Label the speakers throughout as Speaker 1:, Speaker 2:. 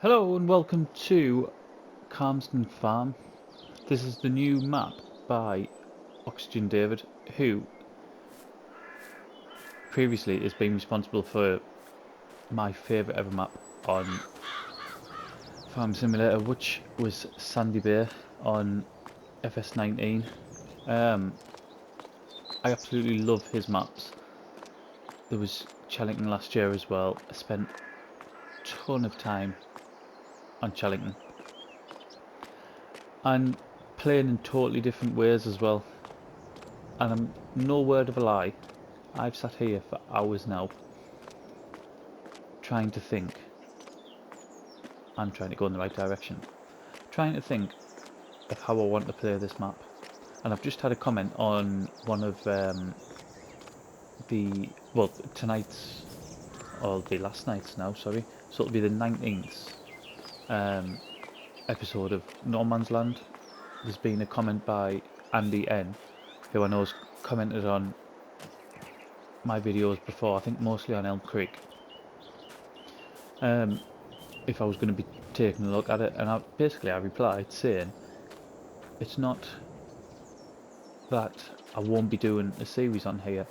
Speaker 1: Hello and welcome to Calmsden Farm. This is the new map by Oxygen David, who previously has been responsible for my favourite ever map on Farm Simulator, which was Sandy Bay on FS19. I absolutely love his maps. There was Chellington last year as well. I spent a ton of time on Chellington and playing in totally different ways as well. And I'm no word of a lie, I've sat here for hours now trying to think. I'm trying to go in the right direction. Trying to think of how I want to play this map. And I've just had a comment on one of tonight's, or the last night's now, sorry. So it'll be the 19th episode of No Man's Land. There's been a comment by Andy N, who I know has commented on my videos before, I think mostly on Elm Creek. If I was going to be taking a look at it, and I replied saying it's not that I won't be doing a series on here,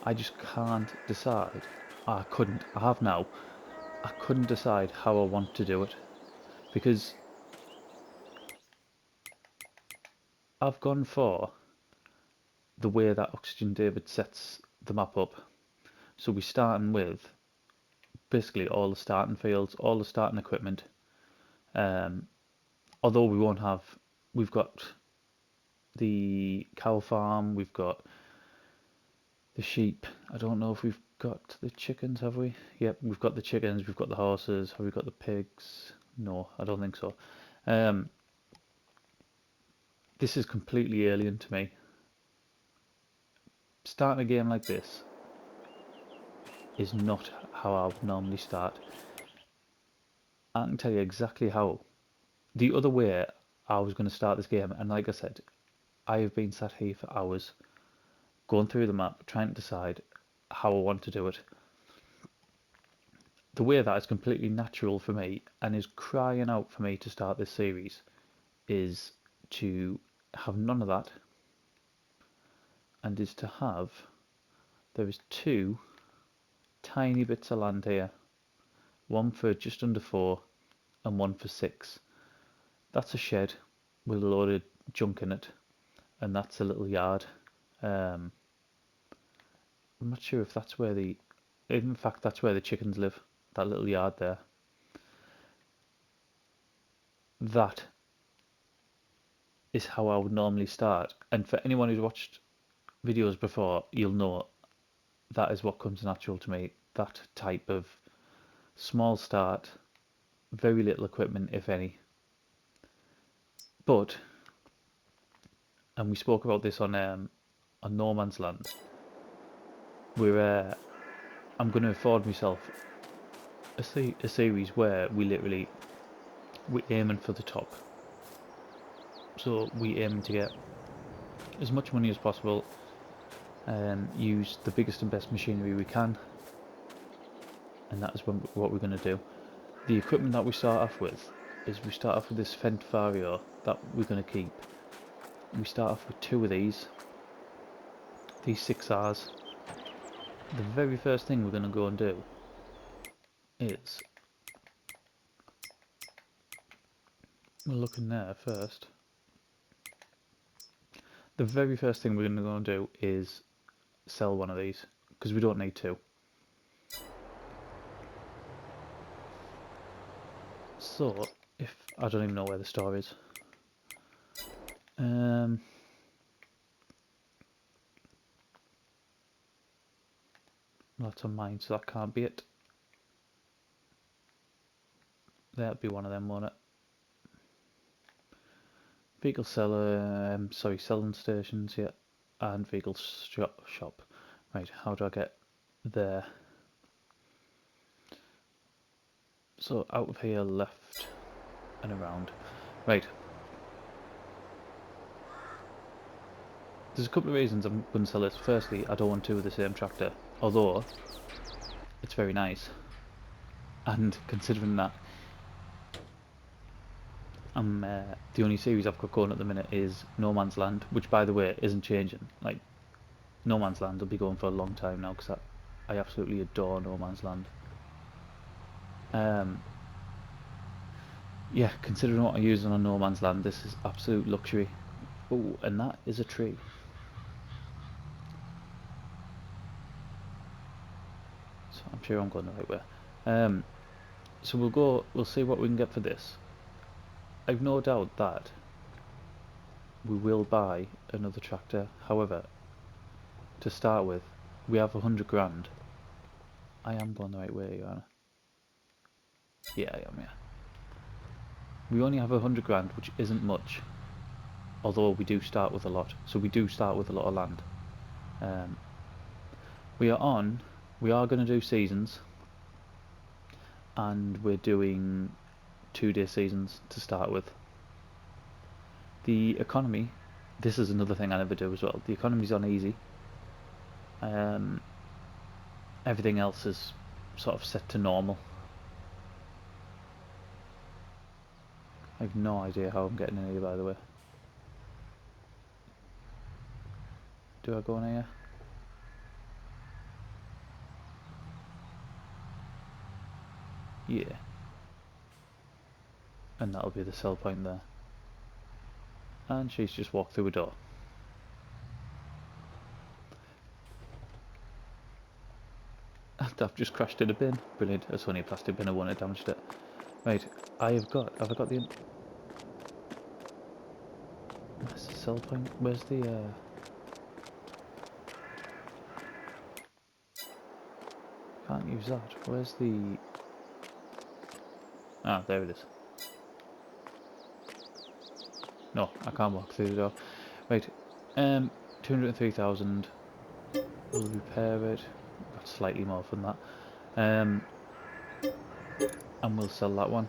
Speaker 1: I just can't decide. I have now, I couldn't decide how I want to do it, because I've gone for the way that Oxygen David sets the map up. So we're starting with basically all the starting fields, all the starting equipment. Although we've got the cow farm, we've got the sheep. I don't know if we've got the chickens, have we? Yep, we've got the chickens, we've got the horses. Have we got the pigs? No, I don't think so. This is completely alien to me. Starting a game like this is not how I would normally start. I can tell you exactly how. The other way I was going to start this game, and like I said, I have been sat here for hours going through the map, trying to decide how I want to do it. The way that is completely natural for me and is crying out for me to start this series is to have none of that, and is to have, there is two tiny bits of land here, one for just under 4 and one for 6. That's a shed with a load of junk in it, and that's a little yard. I'm not sure if that's where in fact that's where the chickens live, that little yard there. That is how I would normally start, and for anyone who's watched videos before, you'll know that is what comes natural to me, that type of small start, very little equipment if any. But, and we spoke about this on No Man's Land, I'm going to afford myself a series where we're aiming for the top. So we aim to get as much money as possible and use the biggest and best machinery we can, and that is what we're going to do. The equipment that we start off with is we start off with this Fendt Vario that we're going to keep. We start off with 2 of these 6Rs. The very first thing we're going to go and do is, we're looking there first. The very first thing we're going to go and do is sell one of these, because we don't need 2. So, if I don't even know where the store is. That's on mine, so that can't be it. That'd be one of them, won't it? Vehicle seller, selling stations, yeah, and vehicle shop. Right, how do I get there? So out of here, left and around. Right. There's a couple of reasons I'm going to sell this. Firstly, I don't want 2 of the same tractor, although it's very nice. And considering that The only series I've got going at the minute is No Man's Land, which by the way isn't changing. Like, No Man's Land will be going for a long time now because I absolutely adore No Man's Land. Yeah, considering what I use on No Man's Land, this is absolute luxury. Oh, and that is a tree. So I'm sure I'm going the right way. So we'll see what we can get for this. I've no doubt that we will buy another tractor. However, to start with, we have 100 grand. I am going the right way, Your Honour. Yeah, I am, yeah. We only have 100 grand, which isn't much. Although we do start with a lot. So we do start with a lot of land. We are going to do seasons. And we're doing 2-day seasons to start with. The economy, this is another thing I never do as well. The economy's on easy. Everything else is sort of set to normal. I have no idea how I'm getting in here, by the way. Do I go in here? Yeah. And that'll be the sell point there. And she's just walked through a door. I've just crashed in a bin. Brilliant. It's only a plastic bin, I wouldn't have damaged it. Right, have I got the... Where's the sell point? Where's the... Can't use that. Where's the... Ah, there it is. No, I can't walk through the door. Right, 203,000. We'll repair it. Got slightly more from that. And we'll sell that one.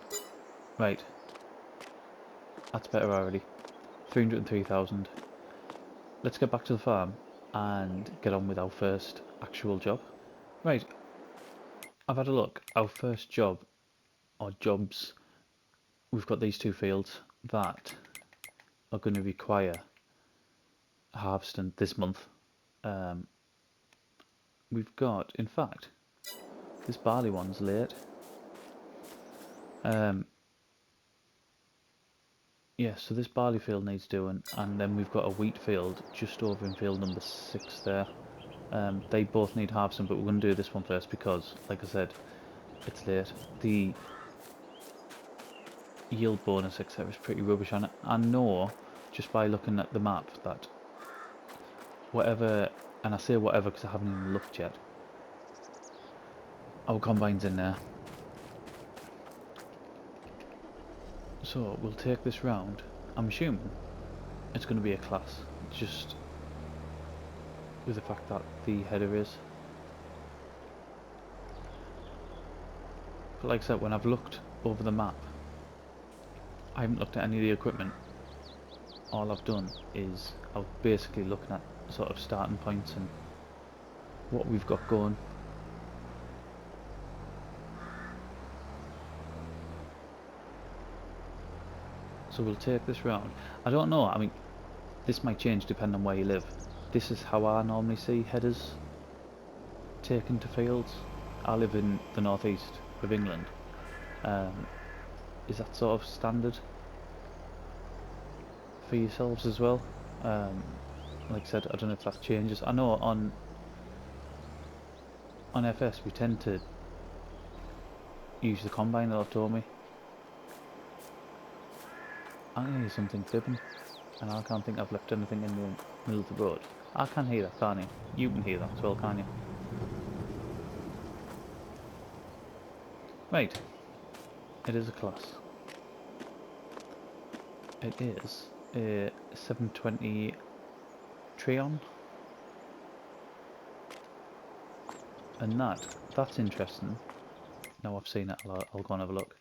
Speaker 1: Right. That's better already. 303,000. Let's get back to the farm and get on with our first actual job. Right. I've had a look. Our first job, or jobs, we've got these 2 fields that are going to require harvesting this month. We've got, in fact, this barley one's late. Yeah, so this barley field needs doing, and then we've got a wheat field just over in field number 6 there. They both need harvesting, but we're going to do this one first because, like I said, it's late. The yield bonus, etc., is pretty rubbish on it. I know, just by looking at the map, that whatever, and I say whatever because I haven't even looked yet, our combine's in there. So we'll take this round. I'm assuming it's going to be a class, just with the fact that the header is. But like I said, when I've looked over the map, I haven't looked at any of the equipment. All I've done is I've basically looking at sort of starting points and what we've got going. So we'll take this round. I don't know, I mean, this might change depending on where you live. This is how I normally see headers taken to fields. I live in the northeast of England. Is that sort of standard for yourselves as well? Like I said, I don't know if that changes. I know on FS we tend to use the combine, that I've told me. I can hear something flipping, and I can't think I've left anything in the middle of the road. I can hear that, can't you? You can hear that as well, can't you? Right. It is a class. It is a 720 Treon. And that's interesting. Now I've seen it, I'll go and have a look.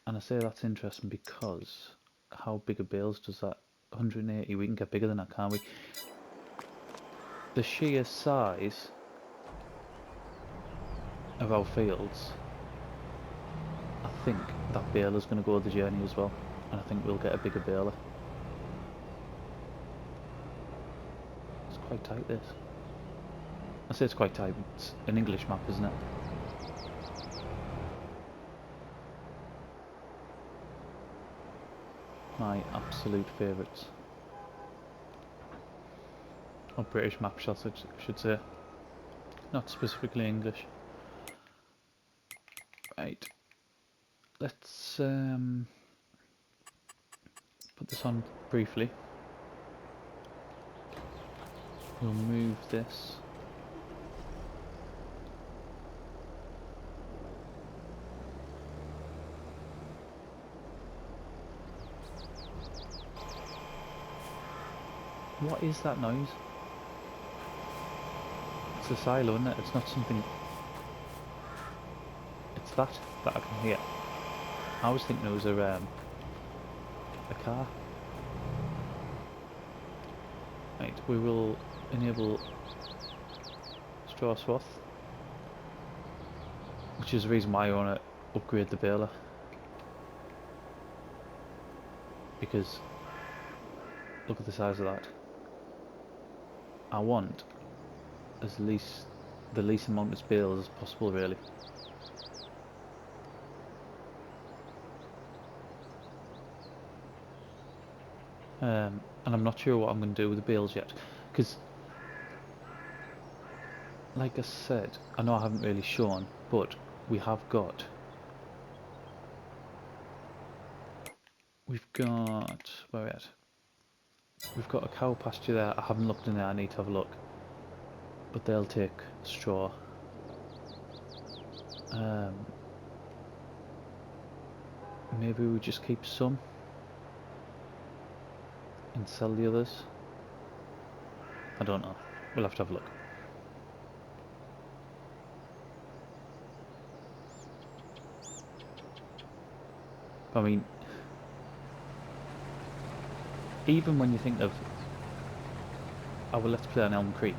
Speaker 1: And I say that's interesting because how big a bales does that? 180, we can get bigger than that, can't we? The sheer size of our fields, I think that baler's going to go the journey as well, and I think we'll get a bigger baler. It's quite tight, this. I say it's quite tight, it's an English map, isn't it? My absolute favourites. Or British map shots, I should say. Not specifically English. Right. Let's put this on briefly. We'll move this. What is that noise? It's a silo, isn't it? It's not something... It's that I can hear. I was thinking it was a car. Right, we will enable straw swath, which is the reason why I want to upgrade the baler, because look at the size of that. I want the least amount of bales as possible, really. And I'm not sure what I'm going to do with the bales yet, because like I said, I know I haven't really shown, but we have got... We've got... where are we at? We've got a cow pasture there. I haven't looked in there, I need to have a look. But they'll take straw. Maybe we just keep some and sell the others. I don't know. We'll have to have a look. I mean, even when you think of our Let's Play on Elm Creek,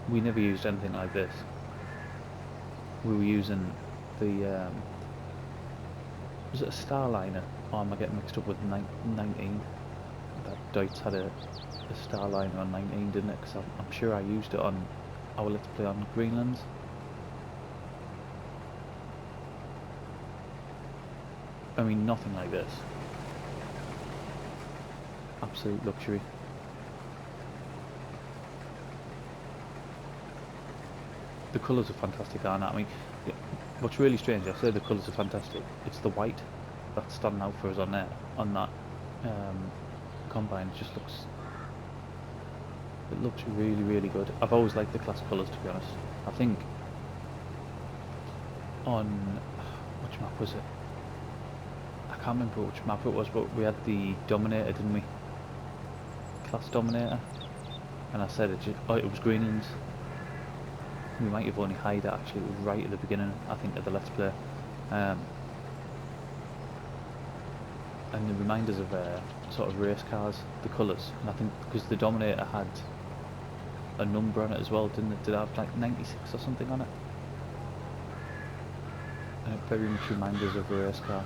Speaker 1: we never used anything like this. We were using the was it a Starliner? Or am I getting mixed up with 19? That Deutz had a Starliner on 19, didn't it? Because I'm sure I used it on our Let's Play on Greenland. I mean, nothing like this. Absolute luxury. The colours are fantastic, aren't they? I mean, what's really strange, I say the colours are fantastic, it's the white that's standing out for us on there, on that combine. It just looks, it looks really, really good. I've always liked the class colours, to be honest. I think on, which map was it? I can't remember which map it was, but we had the Dominator, didn't we? Class Dominator, and I said it, it was Greenland. We might have only hid it, actually. It was right at the beginning, I think, of the Let's Play. And the reminders of sort of race cars, the colours. And I think because the Dominator had a number on it as well, didn't it? Did it have like 96 or something on it? And it very much reminded us of a race car.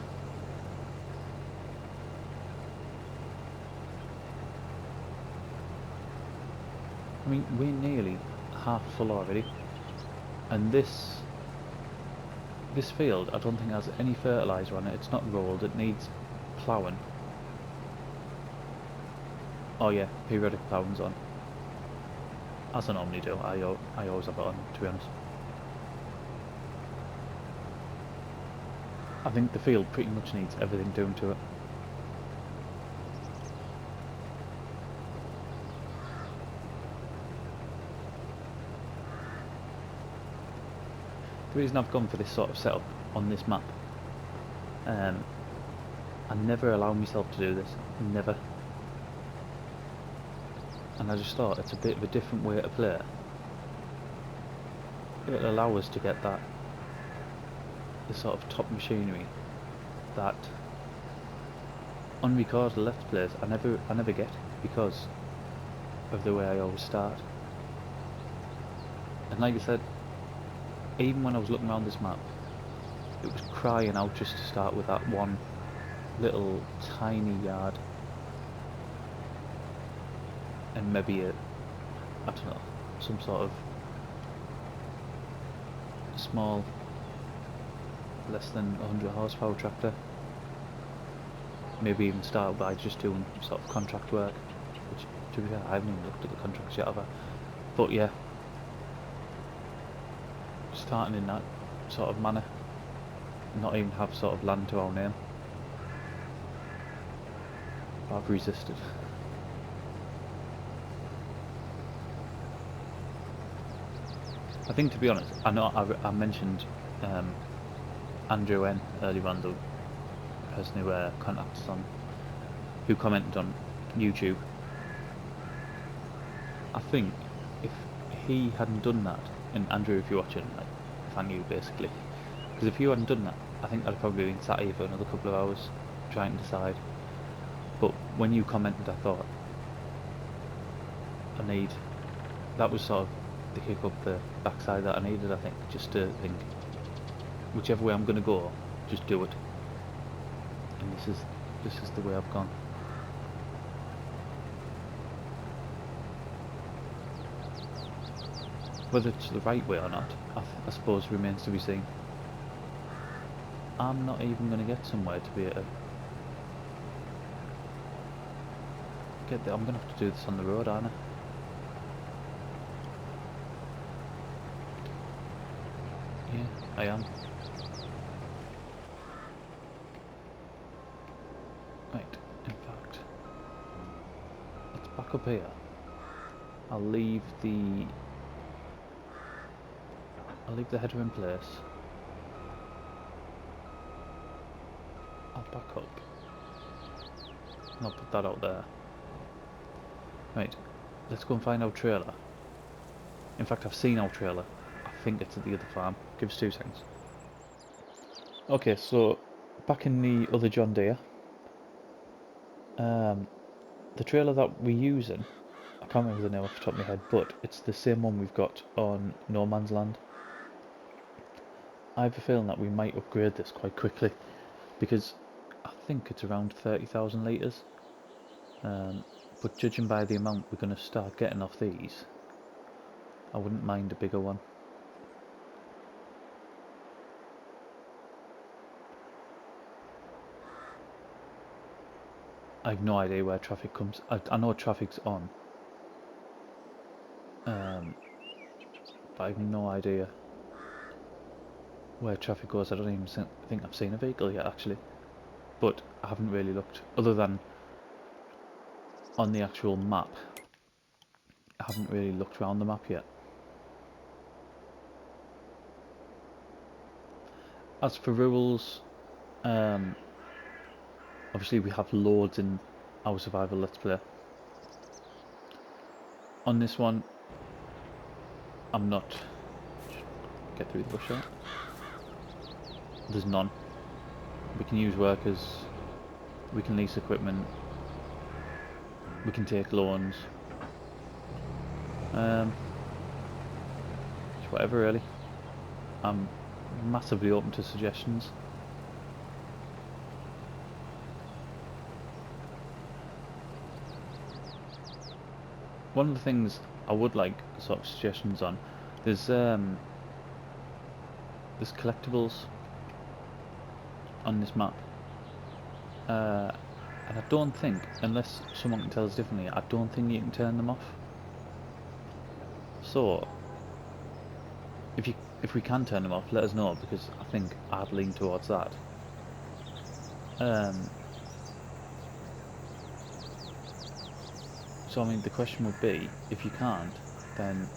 Speaker 1: I mean, we're nearly half full already. And this field, I don't think has any fertiliser on it. It's not rolled. It needs ploughing. Oh yeah, periodic ploughing's on. As I normally do. I always have it on, to be honest. I think the field pretty much needs everything doing to it. The reason I've gone for this sort of setup on this map, I never allow myself to do this, never. And I just thought it's a bit of a different way to play. It'll allow us to get that, the sort of top machinery that unrecorded Let's Plays I never get, because of the way I always start. And like I said, even when I was looking around this map, it was crying out just to start with that one little tiny yard, and maybe I don't know, some sort of small, less than 100 horsepower tractor. Maybe even start by just doing sort of contract work, which, to be fair, I haven't even looked at the contracts yet, have I? But yeah, starting in that sort of manner, not even have sort of land to our name. I've resisted. I think, to be honest, I know I mentioned Andrew N earlier on, the person who contacted us on, who commented on YouTube. I think if he hadn't done that, and Andrew, if you're watching, like, thank you basically, because if you hadn't done that, I think I'd probably been sat here for another couple of hours trying to decide. But when you commented, I thought that was sort of the kick up the backside that I needed, I think, just to think, whichever way I'm going to go, just do it. And this is the way I've gone. Whether it's the right way or not, I suppose remains to be seen. I'm not even going to get somewhere to be able to get there. I'm going to have to do this on the road, aren't I? Yeah, I am. Right, in fact, let's back up here. I'll leave the header in place. I'll back up. And I'll put that out there. Right, let's go and find our trailer. In fact, I've seen our trailer. I think it's at the other farm. Give us 2 seconds. Okay, so back in the other John Deere. The trailer that we're using, I can't remember the name off the top of my head, but it's the same one we've got on No Man's Land. I have a feeling that we might upgrade this quite quickly, because I think it's around 30,000 litres. But judging by the amount we're going to start getting off these, I wouldn't mind a bigger one. I have no idea where traffic comes. I know traffic's on, but I have no idea where traffic goes. I don't even think I've seen a vehicle yet, actually, but I haven't really looked, other than on the actual map. I haven't really looked around the map yet. As for rules, obviously we have loads in our survival let's play. On this one, I'm not. Get through the bush yet. There's none. We can use workers, we can lease equipment, we can take loans. Just whatever, really. I'm massively open to suggestions. One of the things I would like sort of suggestions on, there's collectibles on this map, and I don't think, unless someone can tell us differently, I don't think you can turn them off. So if we can turn them off, let us know, because I think I'd lean towards that. So I mean, the question would be, if you can't, then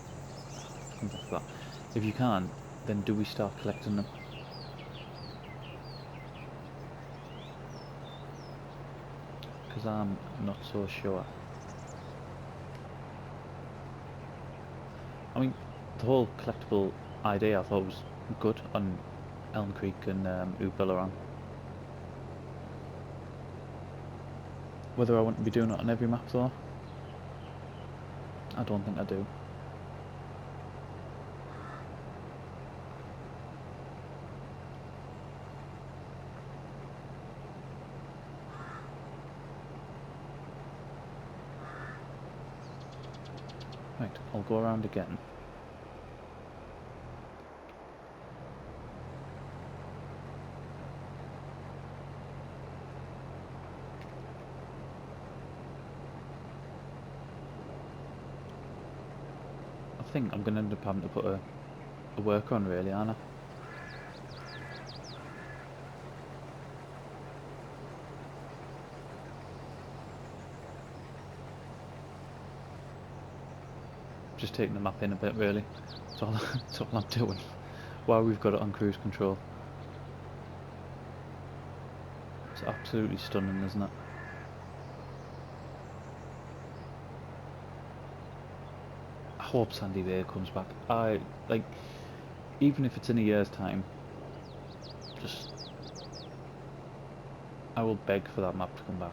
Speaker 1: come back to that. If you can't, then do we start collecting them? Because I'm not so sure. I mean, the whole collectible idea I thought was good on Elm Creek and Ubillaran. Whether I want to be doing it on every map though, I don't think I do. Right, I'll go around again. I think I'm going to end up having to put a worker on, really, aren't I? Just taking the map in a bit, really. That's all I'm doing while we've got it on cruise control. It's absolutely stunning, isn't it? I hope Sandy Bay comes back. Even if it's in a year's time, just I will beg for that map to come back.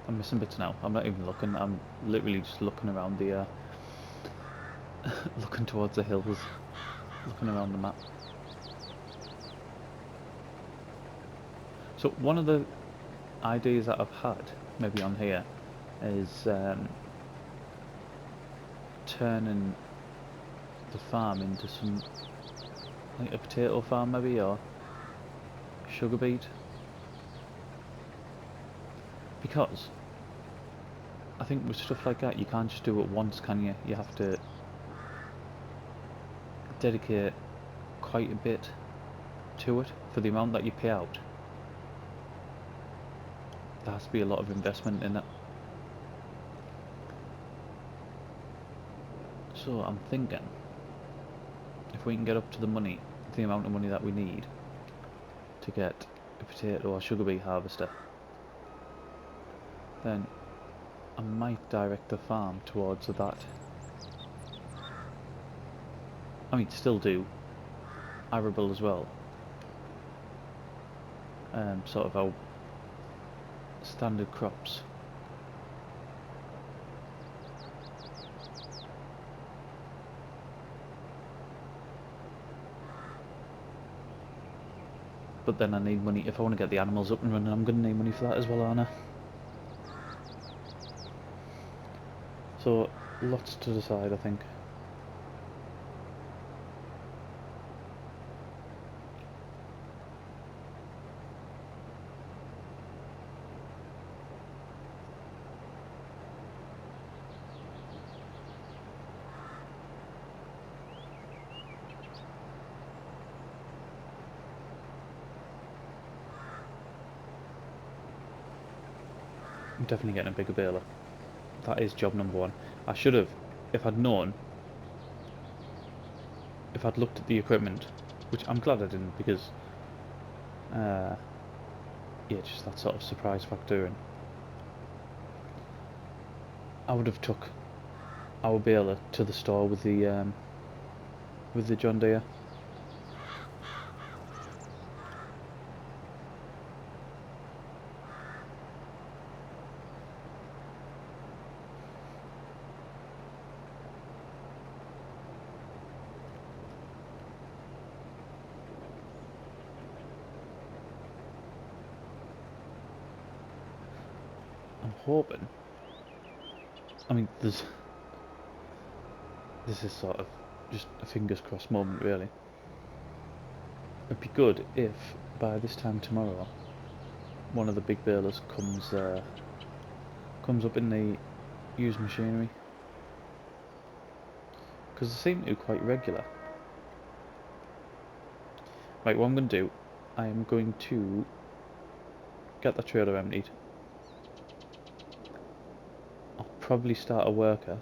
Speaker 1: I'm missing bits now. I'm not even looking. I'm literally just looking around the, looking towards the hills, looking around the map. So one of the ideas that I've had, maybe on here, is turning the farm into some, like a potato farm maybe, or sugar beet. Because I think with stuff like that, you can't just do it once, can you? You have to dedicate quite a bit to it for the amount that you pay out. There has to be a lot of investment in it. So I'm thinking, if we can get up to the amount of money that we need to get a potato or sugar beet harvester, then I might direct the farm towards that. I mean, still do arable as well. Sort of our standard crops. But then I need money if I want to get the animals up and running. I'm going to need money for that as well, aren't I? So lots to decide, I think. I'm definitely getting a bigger baler. That is job number one. I should have, if I'd known, if I'd looked at the equipment, which I'm glad I didn't, because yeah, just that sort of surprise factor, and I would have took our baler to the store with the John Deere. I'm hoping. I mean, this is sort of just a fingers crossed moment, really. It'd be good if by this time tomorrow, one of the big balers comes up in the used machinery, because they seem to be quite regular. Right, what I'm going to do, I am going to get the trailer emptied. I'll probably start a worker.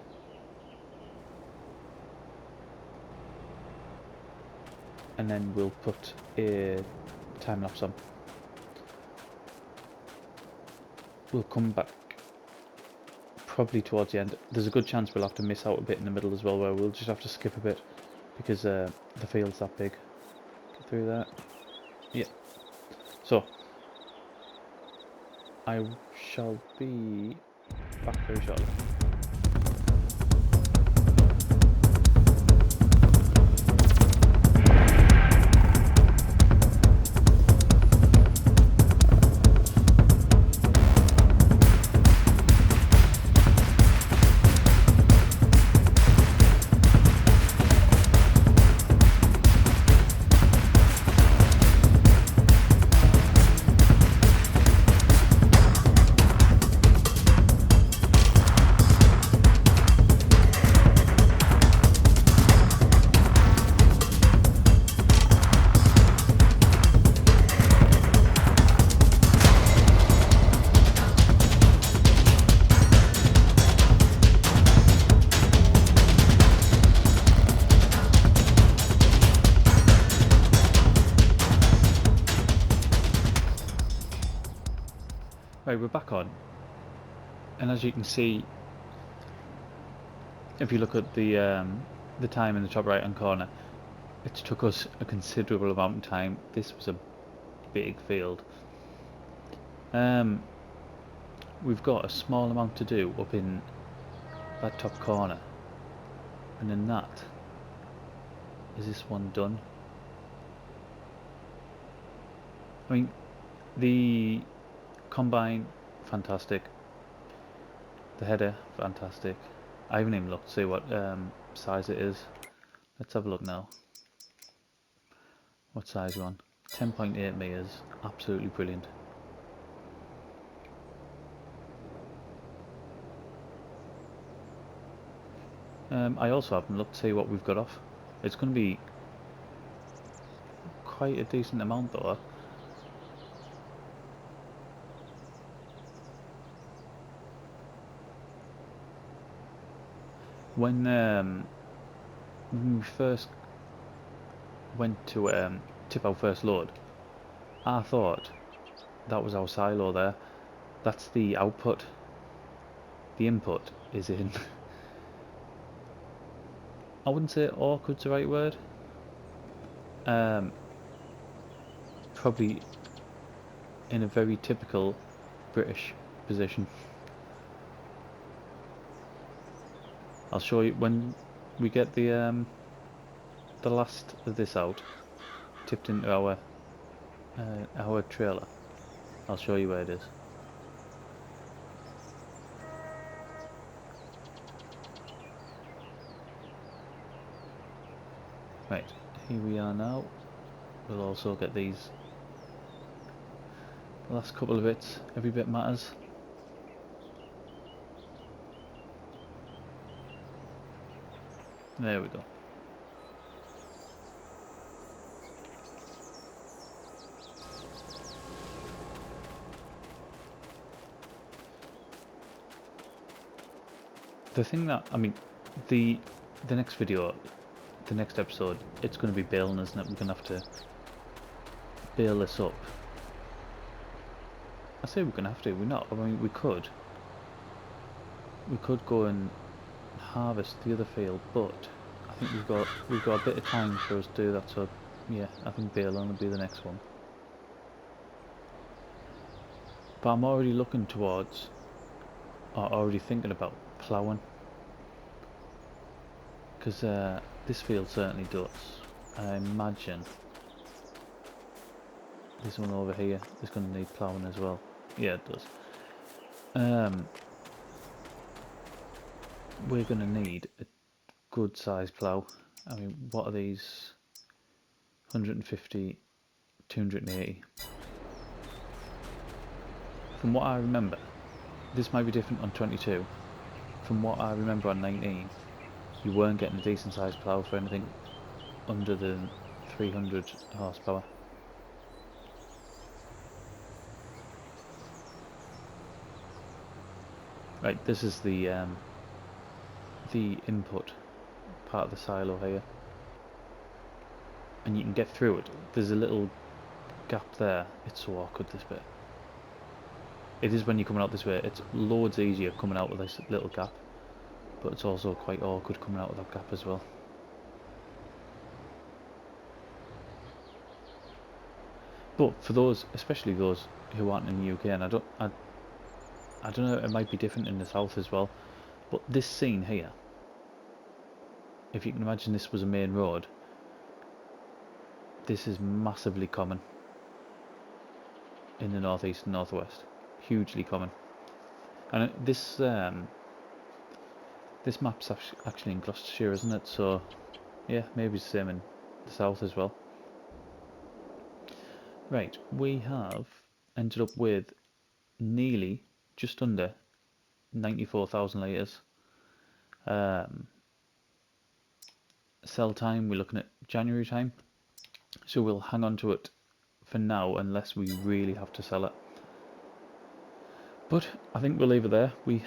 Speaker 1: And then we'll put a time-lapse on. We'll come back probably towards the end. There's a good chance we'll have to miss out a bit in the middle as well, where we'll just have to skip a bit because the field's that big. Get through that. Yeah. So I shall be Back very shortly. Right, we're back on, and as you can see, if you look at the time in the top right hand corner, it took us a considerable amount of time. This was a big field. We've got a small amount to do up in that top corner, and then that is this one done. I mean, the combine, fantastic. The header, fantastic. I haven't even looked to see what size it is. Let's have a look now. What size one? 10.8 meters. Absolutely brilliant. I also haven't looked to see what we've got off. It's going to be quite a decent amount though. When we first went to tip our first load, I thought that was our silo there. That's the output. The input is in I wouldn't say awkward's the right word. Probably in a very typical British position. I'll show you when we get the last of this out, tipped into our trailer. I'll show you where it is. Right, here we are now. We'll also get these. The last couple of bits, every bit matters. There we go. The thing that, I mean, the next video, the next episode, it's going to be baling, isn't it? We're going to have to bale this up. I say we're going to have to, we're not. I mean, we could go and harvest the other field, but I think we've got a bit of time for us to do that, so yeah, I think baling will be the next one. But I'm already looking towards, or already thinking about ploughing, because this field certainly does. I imagine this one over here is going to need ploughing as well. Yeah, it does. We're going to need a good sized plough. I mean, what are these? 150, 280. From what I remember, this might be different on 22. From what I remember on 19, you weren't getting a decent sized plough for anything under the 300 horsepower. Right, this is the input part of the silo here, and you can get through it. There's a little gap there. It's so awkward, this bit. It is when you're coming out this way. It's loads easier coming out with this little gap, but it's also quite awkward coming out with that gap as well. But for those, especially those who aren't in the UK, and I don't, I, I don't know, it might be different in the south as well, but this scene here, if you can imagine this was a main road, this is massively common in the northeast and northwest, hugely common. And this map's actually in Gloucestershire, isn't it? So yeah, maybe it's the same in the south as well. Right, we have ended up with nearly just under 94,000 litres. Sell time, we're looking at January time, so we'll hang on to it for now unless we really have to sell it. But I think we'll leave it there. We've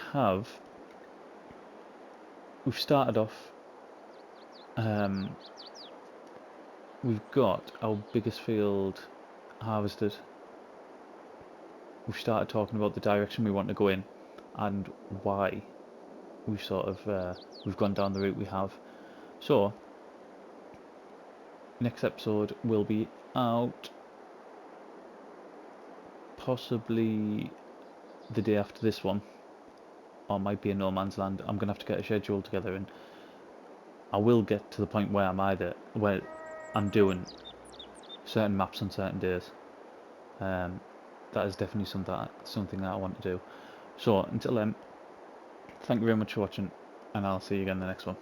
Speaker 1: started off, we've got our biggest field harvested. We've started talking about the direction we want to go in and why we've sort of we've gone down the route we have. So next episode will be out possibly the day after this one, or might be in no man's land. I'm gonna have to get a schedule together, and I will get to the point where I'm doing certain maps on certain days. That is definitely something that I want to do. So until then, thank you very much for watching, and I'll see you again in the next one.